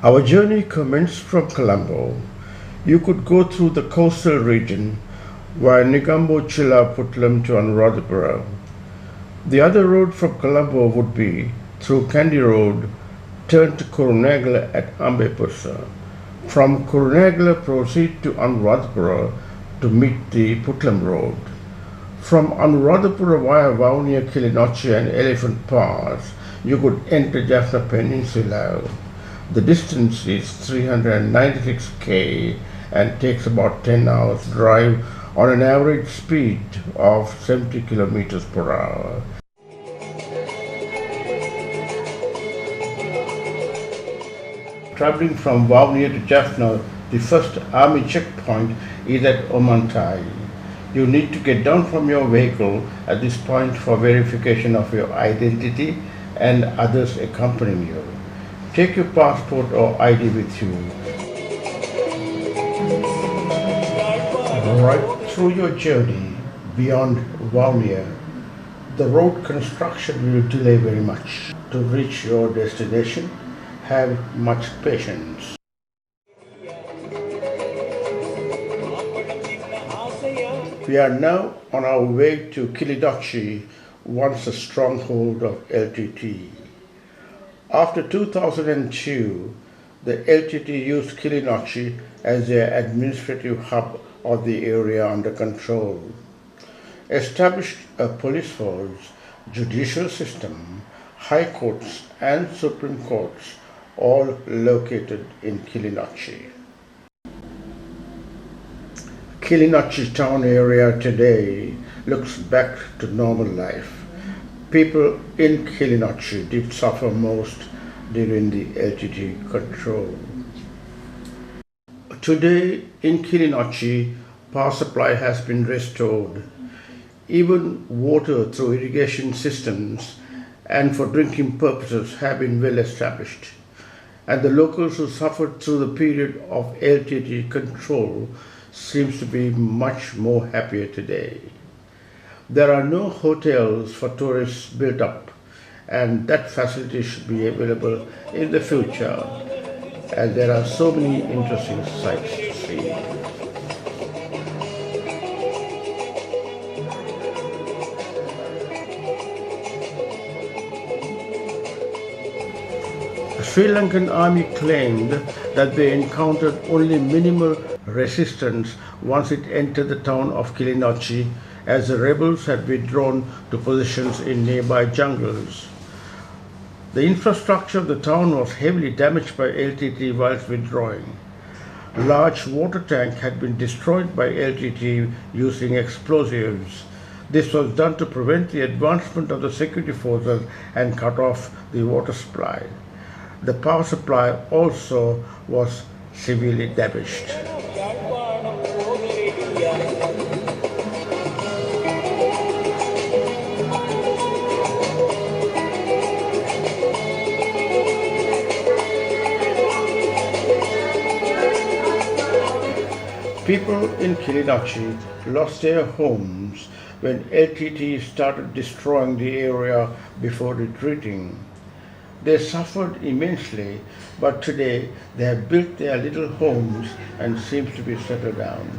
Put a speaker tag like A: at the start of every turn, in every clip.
A: Our journey commenced from Colombo. You could go through the coastal region via Negombo, Chilla, Putlam to Anuradhapura. The other road from Colombo would be through Kandy Road, turn to Kurunegala at Ambepursa. From Kurunegala, proceed to Anuradhapura to meet the Putlam Road. From Anuradhapura via Vavuniya, Kilinochchi and Elephant Pass, you could enter Jaffna Peninsula. The distance is 396 km and takes about 10 hours drive on an average speed of 70 km per hour. Traveling from Vavuniya to Jaffna, the first army checkpoint is at Omantai. You need to get down from your vehicle at this point for verification of your identity and others accompanying you. Take your passport or ID with you. Right through your journey beyond Vavuniya, the road construction will delay very much. To reach your destination, have much patience. We are now on our way to Kilinochchi, once a stronghold of LTT. After 2002, the LTT used Kilinochchi as their administrative hub of the area under control. Established a police force, judicial system, high courts and supreme courts, all located in Kilinochchi. Kilinochchi town area today looks back to normal life. People in Kilinochchi did suffer most during the LTT control. Today in Kilinochchi, power supply has been restored. Even water through irrigation systems and for drinking purposes have been well established. And the locals who suffered through the period of LTT control seems to be much more happier today. There are no hotels for tourists built up, and that facility should be available in the future, as there are so many interesting sights to see. The Sri Lankan army claimed that they encountered only minimal resistance once it entered the town of Kilinochchi, as the rebels had withdrawn to positions in nearby jungles. The infrastructure of the town was heavily damaged by LTT whilst withdrawing. A large water tank had been destroyed by LTT using explosives. This was done to prevent the advancement of the security forces and cut off the water supply. The power supply also was severely damaged. People in Kilinochchi lost their homes when LTT started destroying the area before retreating. They suffered immensely, but today they have built their little homes and seem to be settled down.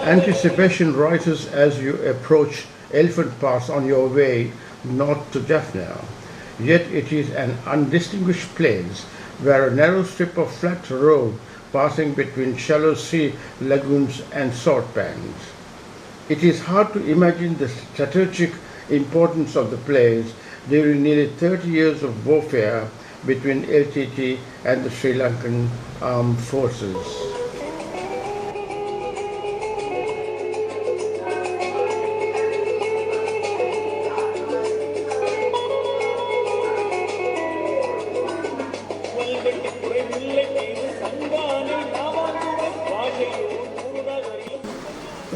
A: Anticipation rises as you approach Elephant Pass on your way north to Jaffna. Yet it is an undistinguished place where a narrow strip of flat road passing between shallow sea lagoons and salt pans. It is hard to imagine the strategic importance of the place during nearly 30 years of warfare between LTT and the Sri Lankan armed forces.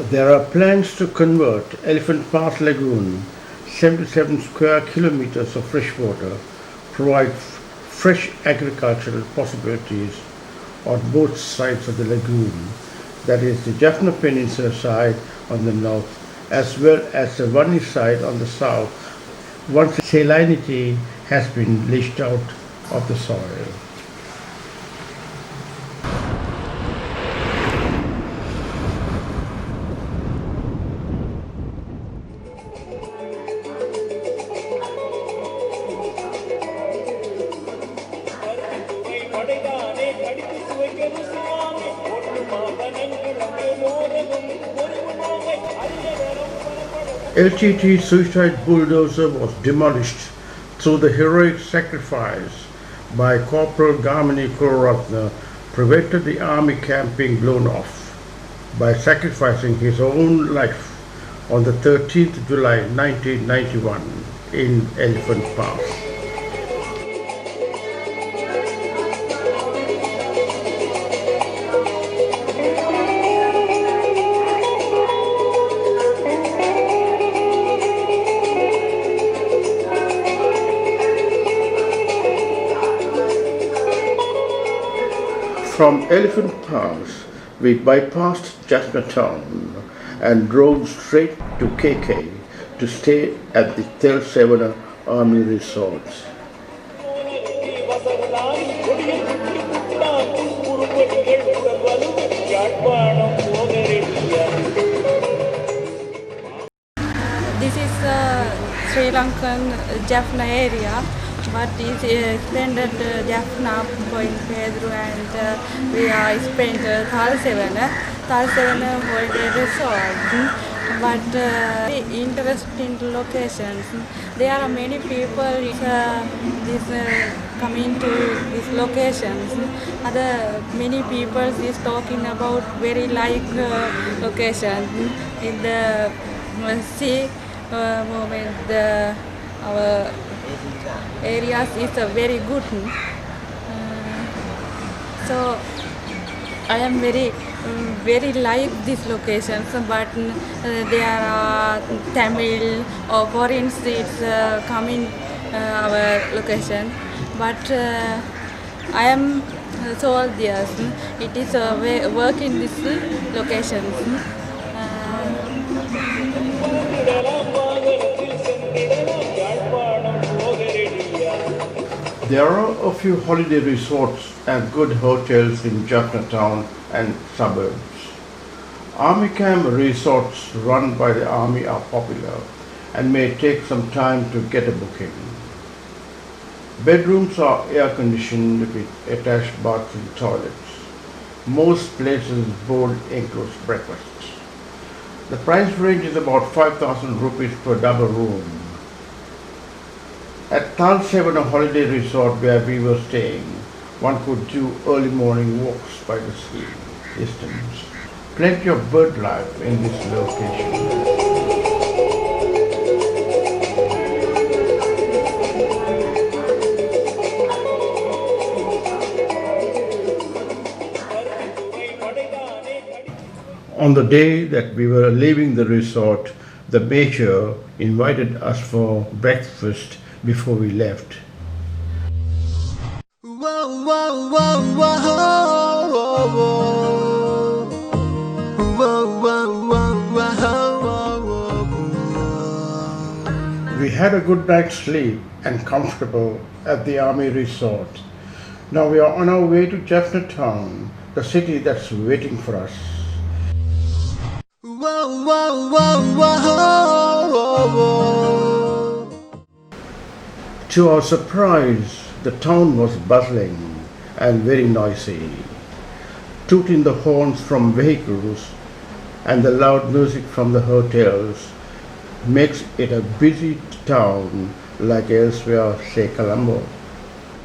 A: There are plans to convert Elephant Pass Lagoon, 77 square kilometers of fresh water, provide fresh agricultural possibilities on both sides of the lagoon, that is the Jaffna Peninsula side on the north as well as the Vani side on the south, once salinity has been leached out of the soil. LTT suicide bulldozer was demolished through the heroic sacrifice by Corporal Gamini Kuraratna prevented the army camp being blown off by sacrificing his own life on the 13th July 1991 in Elephant Pass. From Elephant Pass, we bypassed Jaffna town and drove straight to KK to stay at the Telsavana Army Resort.
B: This is Sri Lankan Jaffna area, but it's extended Jaffna point Pedro, and we are spent Thalsavana holiday resort. But interesting locations. There are many people coming to these locations. Other many people is talking about very location in the sea moment. Our areas is very good. So I am very like these locations, but there are Tamil or foreign streets coming our location. But I am soldiers. It is work in this locations.
A: There are a few holiday resorts and good hotels in Jaffna town and suburbs. Army camp resorts run by the army are popular and may take some time to get a booking. Bedrooms are air conditioned with attached bathroom toilets. Most places board includes breakfast. The price range is about 5,000 rupees per double room. At Thalsavana Holiday Resort where we were staying, one could do early morning walks by the sea distance. Plenty of bird life in this location. On the day that we were leaving the resort, the major invited us for breakfast before we left. We had a good night's sleep and comfortable at the army resort. Now we are on our way to Jaffna town, the city that's waiting for us. To our surprise, the town was bustling and very noisy. Tooting the horns from vehicles and the loud music from the hotels makes it a busy town like elsewhere, say Colombo.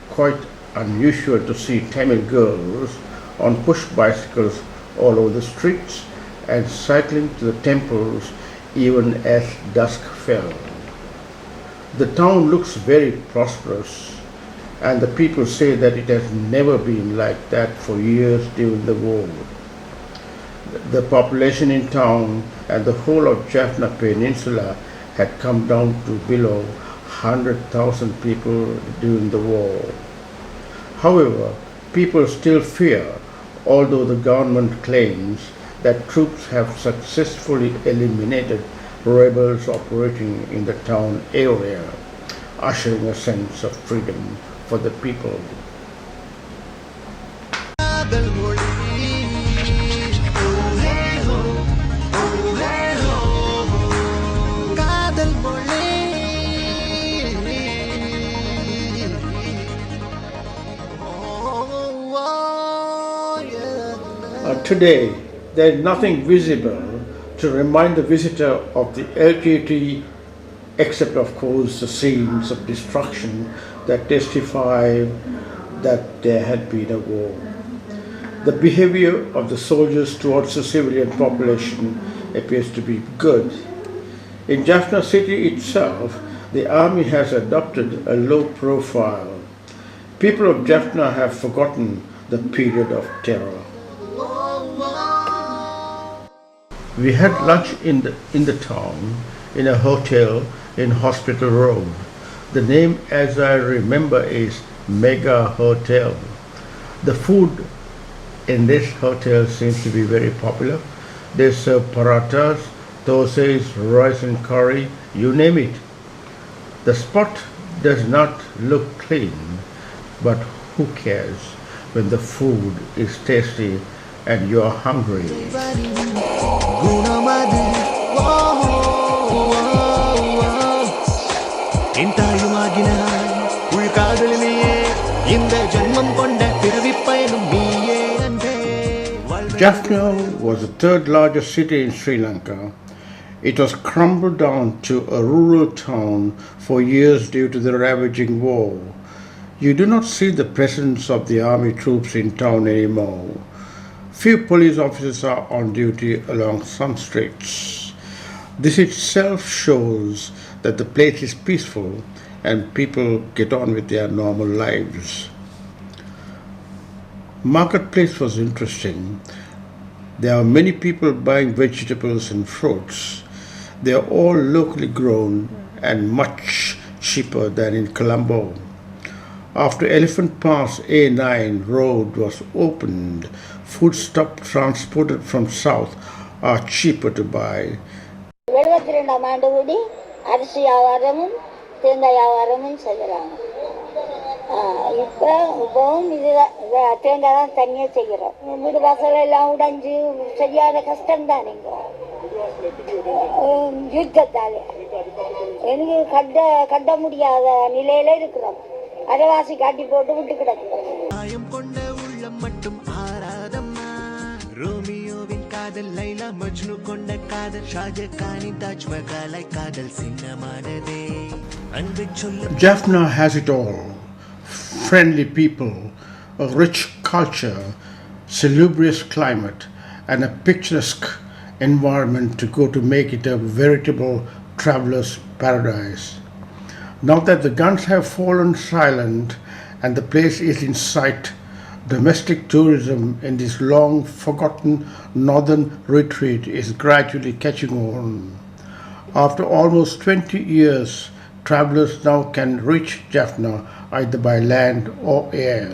A: Quite unusual to see Tamil girls on push bicycles all over the streets and cycling to the temples even as dusk fell. The town looks very prosperous, and the people say that it has never been like that for years during the war. The population in town and the whole of Jaffna Peninsula had come down to below 100,000 people during the war. However, people still fear, although the government claims that troops have successfully eliminated rebels operating in the town area, ushering a sense of freedom for the people. Today, there is nothing visible to remind the visitor of the LTT except, of course, the scenes of destruction that testify that there had been a war. The behavior of the soldiers towards the civilian population appears to be good. In Jaffna city itself, the army has adopted a low profile. People of Jaffna have forgotten the period of terror. We had lunch in the town, in a hotel in Hospital Road. The name, as I remember, is Mega Hotel. The food in this hotel seems to be very popular. They serve parathas, dosas, rice and curry, you name it. The spot does not look clean, but who cares when the food is tasty and you're hungry. Jaffna was the third largest city in Sri Lanka. It was crumbled down to a rural town for years due to the ravaging war. You do not see the presence of the army troops in town anymore. Few police officers are on duty along some streets. This itself shows that the place is peaceful and people get on with their normal lives. Marketplace was interesting. There are many people buying vegetables and fruits. They are all locally grown and much cheaper than in Colombo. After Elephant Pass A9 road was opened, foodstuffs transported from south are cheaper to buy.
C: அரிசி வியாபாரமும் தேங்காய் வியாபாரமும் செய்கிறாங்க. இப்போவும் இதுதான் தேங்காய் தான் தனியாக செய்கிறோம். வீடு வாசல் எல்லாம் உடைஞ்சு சரியான கஷ்டம்தான் இங்கே யுத்தத்தால் எனக்கு கட்ட முடியாத நிலையில இருக்கிறோம். அரைவாசி காட்டி போட்டு விட்டு கிடக்கிறோம்.
A: Jaffna has it all. Friendly people, a rich culture, salubrious climate, and a picturesque environment to go to make it a veritable traveler's paradise. Now that the guns have fallen silent and the place is in sight, domestic tourism in this long forgotten northern retreat is gradually catching on. After almost 20 years, travelers now can reach Jaffna either by land or air.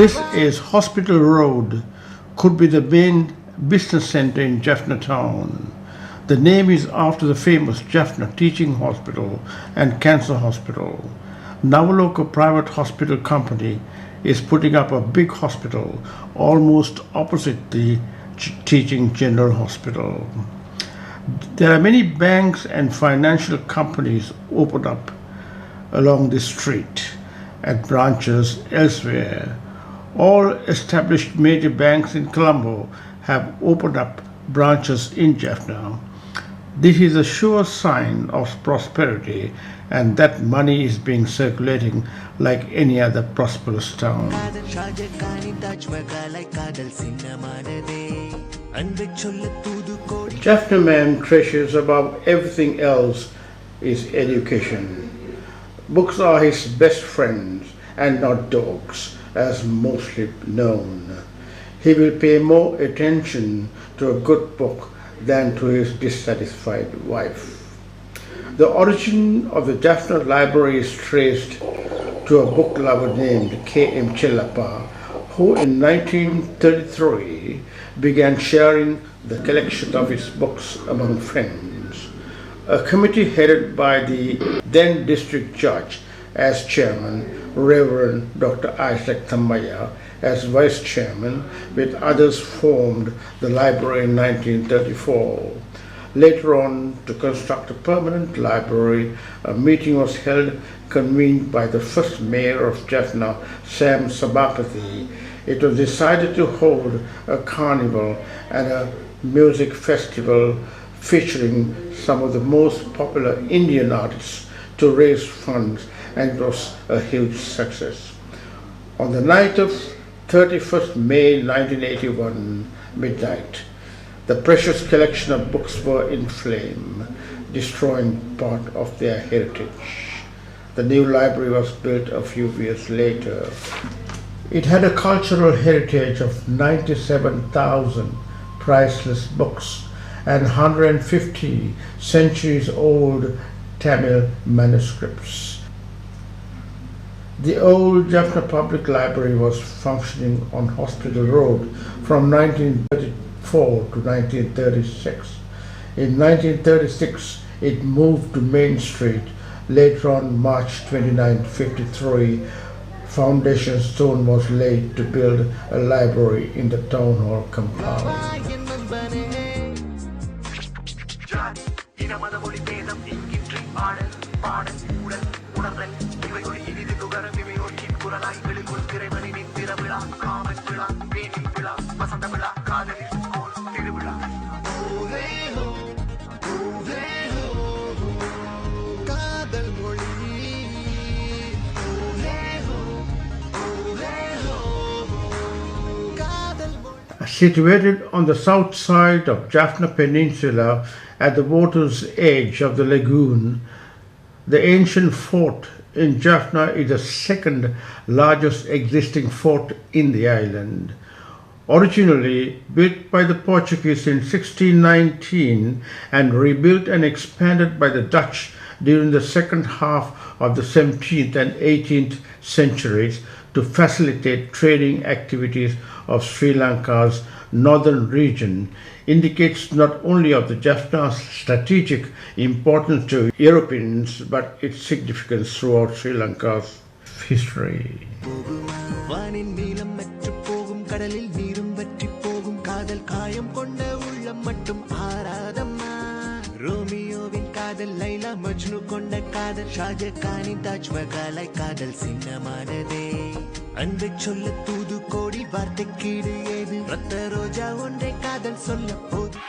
A: This is Hospital Road, could be the main business center in Jaffna town. The name is after the famous Jaffna Teaching Hospital and Cancer Hospital. Navaloka Private Hospital Company is putting up a big hospital almost opposite the Teaching General Hospital. There are many banks and financial companies opened up along this street and branches elsewhere. All established major banks in Colombo have opened up branches in Jaffna. This is a sure sign of prosperity and that money is being circulating like any other prosperous town. Jaffna man treasures above everything else is education. Books are his best friends and not dogs, as mostly known. He will pay more attention to a good book than to his dissatisfied wife. The origin of the Jaffna library is traced to a book lover named K.M. Chellappa, who in 1933 began sharing the collection of his books among friends. A committee headed by the then district judge as chairman, Reverend Dr. Isaac Thamaya as vice chairman, with others formed the library in 1934. Later on, to construct a permanent library, a meeting was held convened by the first mayor of Jaffna, Sam Sabapathy. It was decided to hold a carnival and a music festival featuring some of the most popular Indian artists to raise funds, and it was a huge success. On the night of 31st May 1981 midnight, the precious collection of books were in flame, destroying part of their heritage. The new library was built a few years later. It had a cultural heritage of 97,000 priceless books and 150 centuries-old Tamil manuscripts. The old Jaffna Public Library was functioning on Hospital Road from 1934 to 1936. In 1936, it moved to Main Street. Later on, March 29, 1953, foundation stone was laid to build a library in the town hall compound. Situated on the south side of Jaffna Peninsula at the water's edge of the lagoon, the ancient fort in Jaffna is the second largest existing fort in the island. Originally built by the Portuguese in 1619 and rebuilt and expanded by the Dutch during the second half of the 17th and 18th centuries to facilitate trading activities of Sri Lanka's northern region, indicates not only of the Jaffna's strategic importance to Europeans but its significance throughout Sri Lanka's history.
D: Laila Majnu கொண்ட காதல் ஷாஜகானின் தாஜ்மஹாலை காதல் சின்னமானதே அன்பை சொல்ல தூது கோடி வார்த்தைக்கீடு ஏது ரத்த ரோஜா ஒன்றை காதல் சொல்ல போது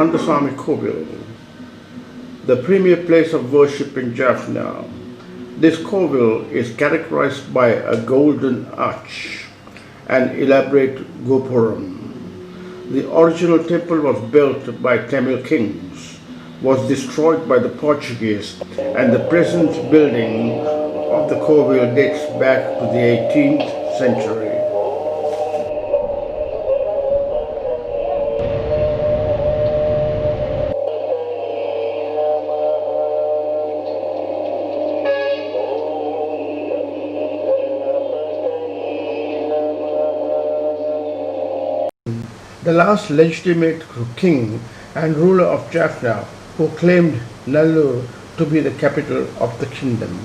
A: Kandasamy Kovil, the premier place of worship in Jaffna. This Kovil is characterized by a golden arch and elaborate gopuram. The original temple was built by Tamil kings, was destroyed by the Portuguese, and the present building of the Kovil dates back to the 18th century. The last legitimate king and ruler of Jaffna, who claimed Nellore to be the capital of the kingdom.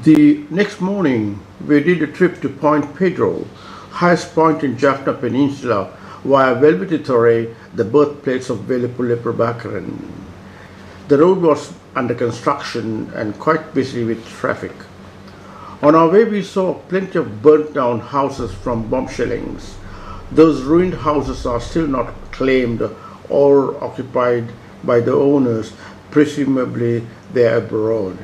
A: The next morning, we did a trip to Point Pedro, highest point in Jaffna Peninsula, via Velvetitore, the birthplace of Velippulle Prabhakaran. The road was under construction and quite busy with traffic. On our way, we saw plenty of burnt down houses from bomb shellings. Those ruined houses are still not claimed or occupied by the owners, presumably they are abroad.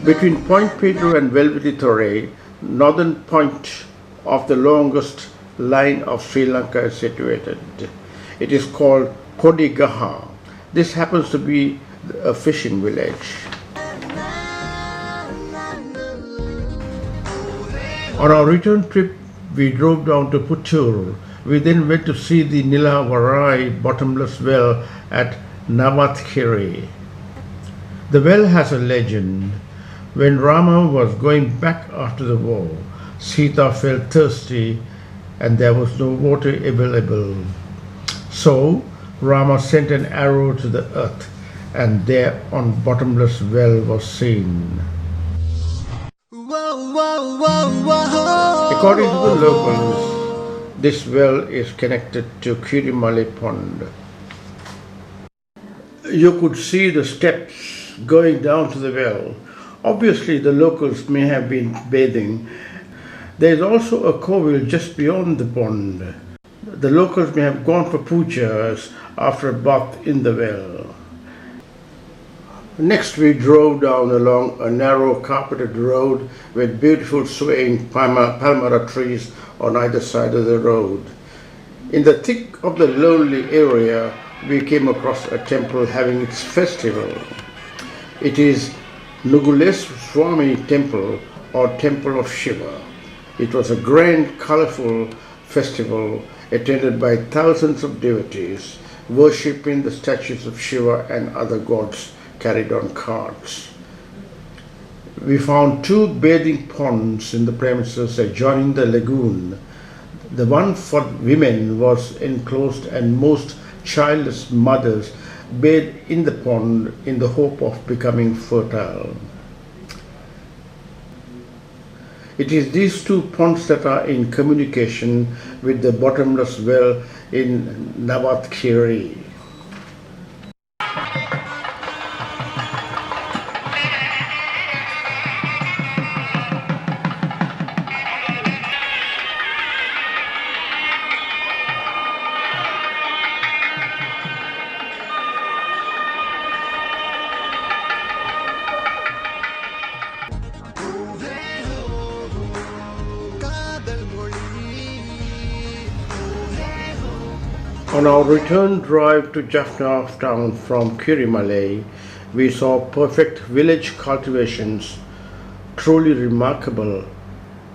A: Between Point Pedro and Velvetitore, northern point of the longest line of Sri Lanka is situated. It is called Kodigaha. This happens to be a fishing village. On our return trip, we drove down to Puttur. We then went to see the Nilavarai bottomless well at Navatkiri. The well has a legend. When Rama was going back after the war, Sita felt thirsty and there was no water available. So Rama sent an arrow to the earth, and there on bottomless well was seen. According to the locals, this well is connected to Kirimale Pond. You could see the steps going down to the well. Obviously, the locals may have been bathing. There is also a kovil just beyond the pond. The locals may have gone for pujas after a bath in the well. Next, we drove down along a narrow carpeted road with beautiful swaying palmyra trees on either side of the road. In the thick of the lonely area, we came across a temple having its festival. It is Swami Temple or Temple of Shiva. It was a grand, colorful festival attended by thousands of devotees worshipping the statues of Shiva and other gods carried on carts. We found two bathing ponds in the premises adjoining the lagoon. The one for women was enclosed and most childless mothers bathe in the pond in the hope of becoming fertile. It is these two ponds that are in communication with the bottomless well in Navatkiri. On our return drive to Jaffna town from Kirimale, we saw perfect village cultivations, truly remarkable.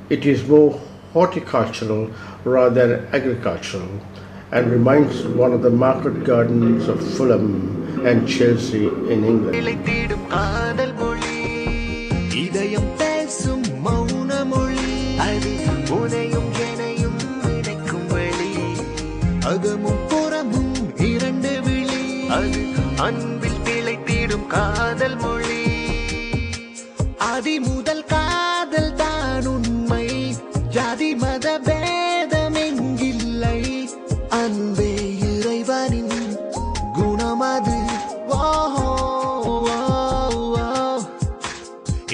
A: It is more horticultural rather than agricultural and reminds one of the market gardens of Fulham and Chelsea in England.
D: அன்பில் திளைத்திடும் காதல் மொழி ஆதி முதல் காதல் தான் உண்மை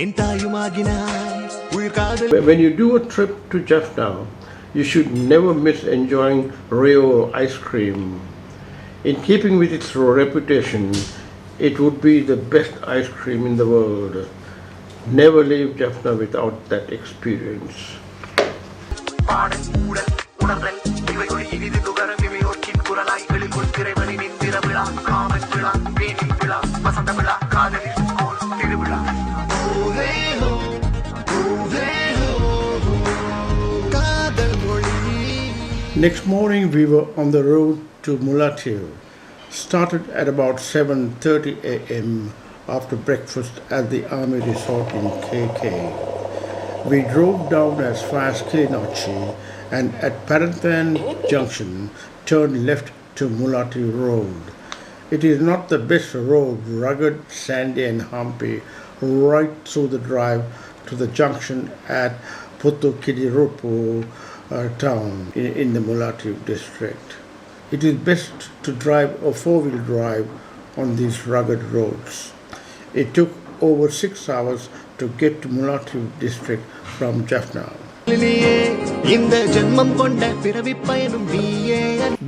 D: என் தாயுமாகினாய் உயிர் காதல்.
A: When you do a trip to Jaffna, you should never miss enjoying Rio ice cream. In keeping with its reputation, it would be the best ice cream in the world. Never leave Jaffna without that experience. Next morning we were on the road to Mulaitivu. Started at about 7:30 a.m. after breakfast at the Army Resort in KK. We drove down as far as Kilinochi and at Paranthan Junction turned left to Mulaitivu Road. It is not the best road, rugged, sandy and humpy right through the drive to the junction at Putukedirupu town in the Mulaitivu district. It is best to drive a four-wheel drive on these rugged roads. It took over 6 hours to get to Mulaitivu district from Jaffna.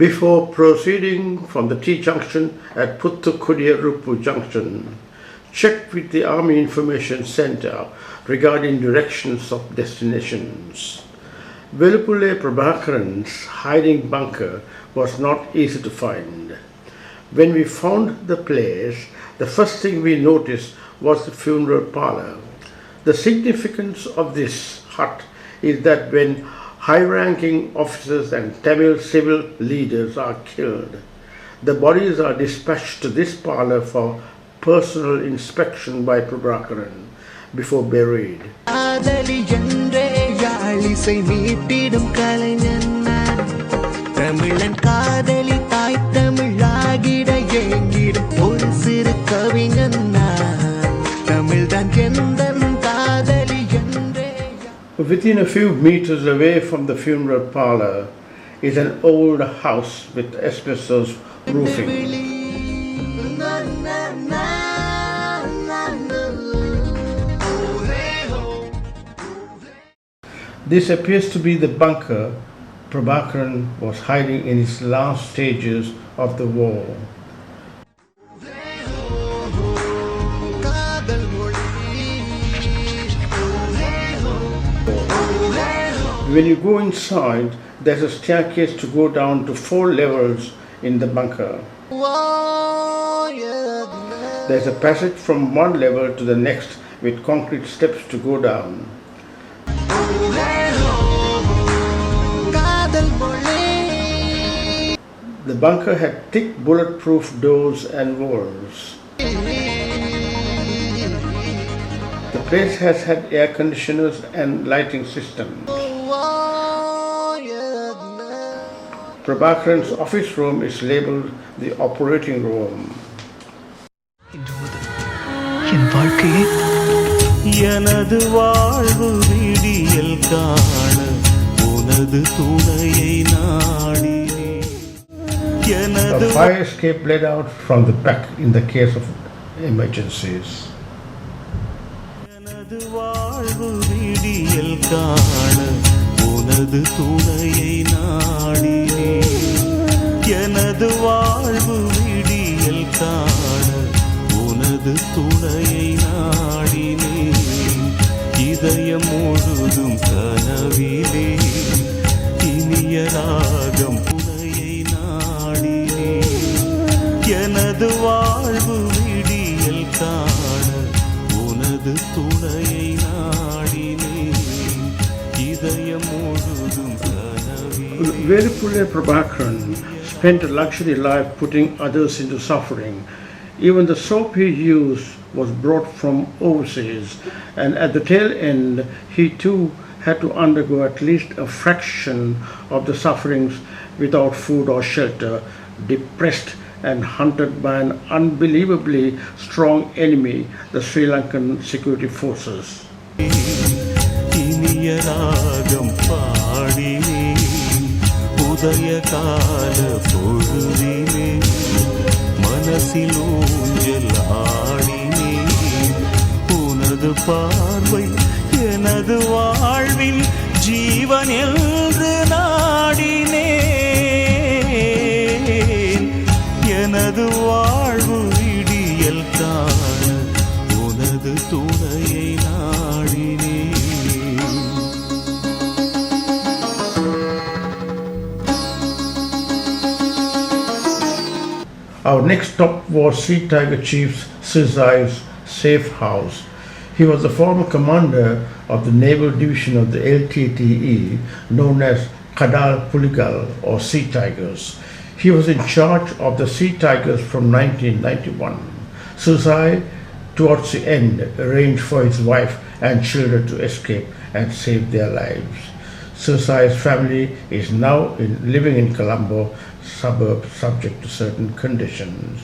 A: Before proceeding from the T-junction at Putukedirupu junction, check with the Army Information Center regarding directions of destinations. Velupule Prabhakaran's hiding bunker was not easy to find. When we found the place, the first thing we noticed was the funeral parlor. The significance of this hut is that when high-ranking officers and Tamil civil leaders are killed, the bodies are dispatched to this parlor for personal inspection by Prabhakaran before buried.
D: தமிழன் காதலி தாய் தமிழாகிட ஏங்கிடும் ஒரு சிறு கவிஞன் தமிழ்தான் எந்தன் காதலி என்றே.
A: Within a few meters away from the funeral parlor is an old house with asbestos roofing. This appears to be the bunker Prabhakaran was hiding in his last stages of the war. When you go inside, there's a staircase to go down to 4 levels in the bunker. There's a passage from one level to the next with concrete steps to go down. The bunker had thick bulletproof doors and walls. The place has had air conditioners and lighting systems. Prabhakaran's office room is labeled the operating room.
D: எனது வாழ்வு விடியல் காண உனது துணையை நாடி.
A: A fire escape led out from the back in the case of emergencies.
D: எனது வாழ்வு விடியல் காண உனது துணையை நாடி. எனது வாழ்வு விடியல் காண உனது துணையை நாடினே. இதயம் முழுதும் கனவிலே இனிய ராகம் புனையை நாடினே. எனது வாழ்வு விடியல் காண உனது துணையை நாடினே. இதயம் முழுதும் கனவிலே.
A: Velupule Prabhakaran spent a luxury life putting others into suffering. Even the soap he used was brought from overseas, and at the tail end he too had to undergo at least a fraction of the sufferings without food or shelter, depressed and hunted by an unbelievably strong enemy, the Sri Lankan security forces.
D: உதயகால பொழுதிலே மனசில் ஊஞ்சல் ஆடினே. உனது
E: உனது பார்வை எனது வாழ்வில் ஜீவன் என்று நாடினேன். எனது வாழ்வு விடியல் காண உனது துணையை நாடினேன்.
A: Our next stop was Sea Tiger Chief Sisai's safe house. He was the former commander of the Naval Division of the LTTE, known as Kadal Puligal or Sea Tigers. He was in charge of the Sea Tigers from 1991. Sisai, towards the end, arranged for his wife and children to escape and save their lives. Sisai's family is now living in Colombo suburb subject to certain conditions.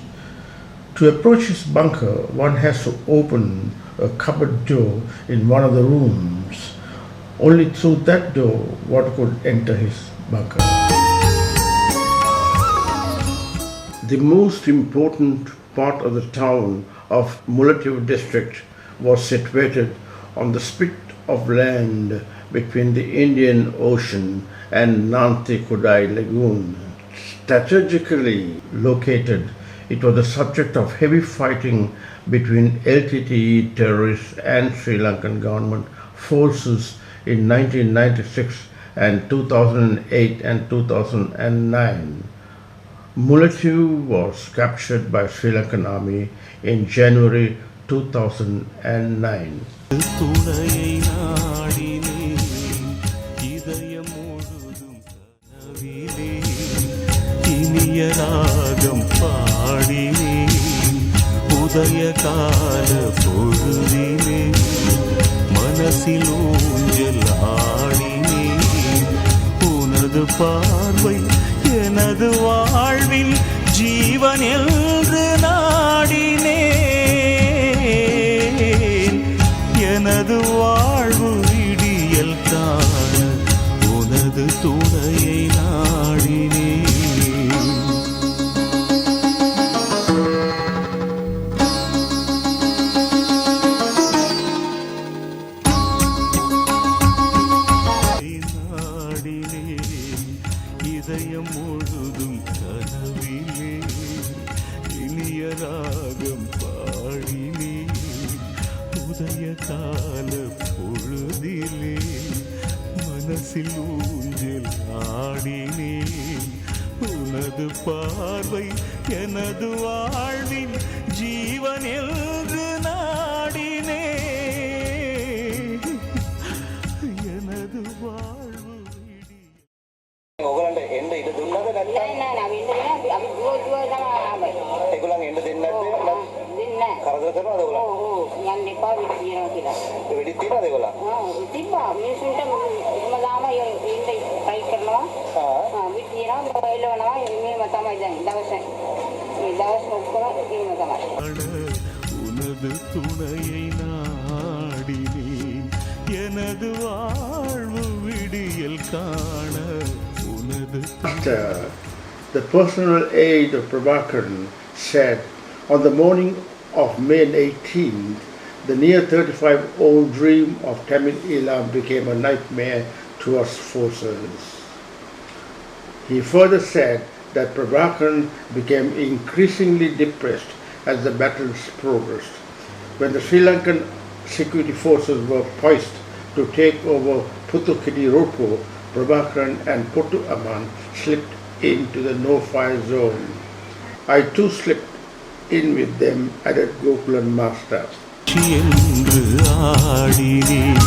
A: To approach his bunker, one has to open a cupboard door in one of the rooms. Only through that door one could enter his bunker. The most important part of the town of Mulaitivu district was situated on the spit of land between the Indian Ocean and Nanti Kodai Lagoon. Strategically located, it was the subject of heavy fighting between LTTE terrorists and Sri Lankan government forces in 1996 and 2008 and 2009. Mulaitivu was captured by Sri Lankan army in January 2009.
E: துணையை நாடினேன். இதயம் முழுதும் கனவிலே இனிய ராகம் பாடினேன். உதய கால பொழுதிலே மனசில் ஊஞ்சல் ஆடினேன். உனது பார்வை எனது வாழ்வில் ஜீவன் என்று நாடினேன். எனது வாழ்வு விடியல் காண உனது துணையை நாடினேன். இதயம் முழுதும் கனவிலே இனிய ராகம் பாடினேன். உதய கால பொழுதிலே மனசில் ஊஞ்சல் ஆடினேன். உனது பார்வை எனது வாழ்வின் ஜீவன் என்று நாடினேன். எனது வாழ்வு
F: ඔයගලන්ට එන්න ඉඩ දුන්නද නැත්නම්
C: නෑ නෑ අපි ඉන්නේ අපි දුව තමයි ආවේ.
F: ඒගොල්ලන් එන්න දෙන්නේ නැද්ද?
C: දෙන්නේ නෑ.
F: කරදර කරනවද ඒගොල්ලන්?
C: ඔව් යන්න එපා වෙඩි තියනවා කියලා.
F: වෙඩි තියනවද ඒගොල්ලන්?
C: තිබ්බා මිනිස්සුන්ට එකමදාම ඉන්න ට්‍රයි කරනවා. වෙඩි තියනවා එළවනවා මේව තමයි දැන් දවසේ. මේ දවස් ඔක්කොම එහෙම තමයි.
E: உனது துணையை நாடினேன். எனது வாழ்வு விடியல் காண உனது
A: After the personal aide of Prabhakaran said, on the morning of May 18th, the near 35-old dream of Tamil Elam became a nightmare to us forces. He further said that Prabhakaran became increasingly depressed as the battles progressed. When the Sri Lankan security forces were poised to take over Puthukidi Ropo, Prabhakaran and Puttu Aman slipped into the no-fire zone. I too slipped in with them, added Gokulan Master.
E: என்று ஆடினேன்.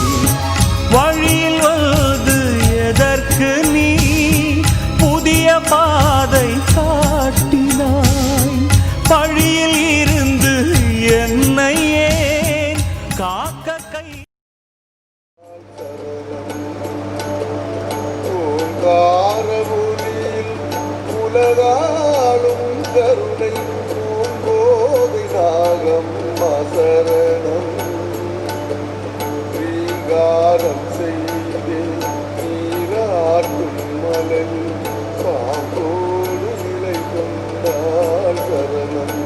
E: வழியில் வந்து எதற்கு நீ புதிய பாதை காட்டினாய். பழியில் இருந்து என்னை ஏன் காக்க கை
G: ஓங்காரமொழியில் உலகாளும் கருணை பூங்கோதை நாகம் சரணம். ஸ்ரீகாரம் செய்தே நீராட்டும் மலர் பாம்போடு நிலை கொண்டாள் சரணம்.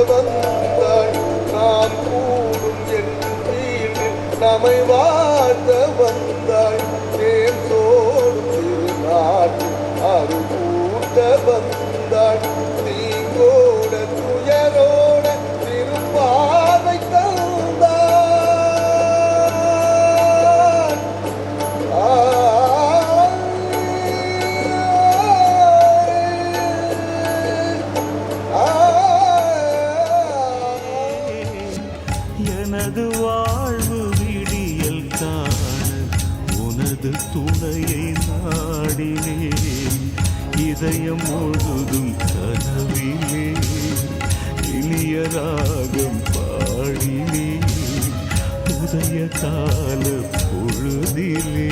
G: வந்தாள் நாம் கூடும் என் வீட்டில் நம்மை வாழ்த்த வந்தாள் தேன் சோடும் திருநாட்டில் அரு கூட்ட வந்தாள் தீங்கோட துயரோட திருப்பாவை தந்தாள்
E: எனது வாழ்வு விடியல் காண உனது துணையை நாடினேன் இதயம் முழுதும் கனவிலே இனிய ராகம் பாடினேன் உதய கால பொழுதிலே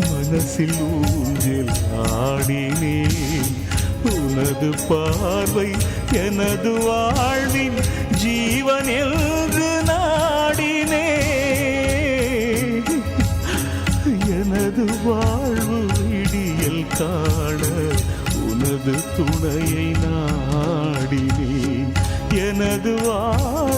E: மனசில் ஊஞ்சல் ஆடினேன் உனது பார்வை எனது வாழ்வின் ஜீவன் என்று நாடினே எனது வாழ்வு விடியல் காண உனது துணையை நாடினேன் எனது வாழ்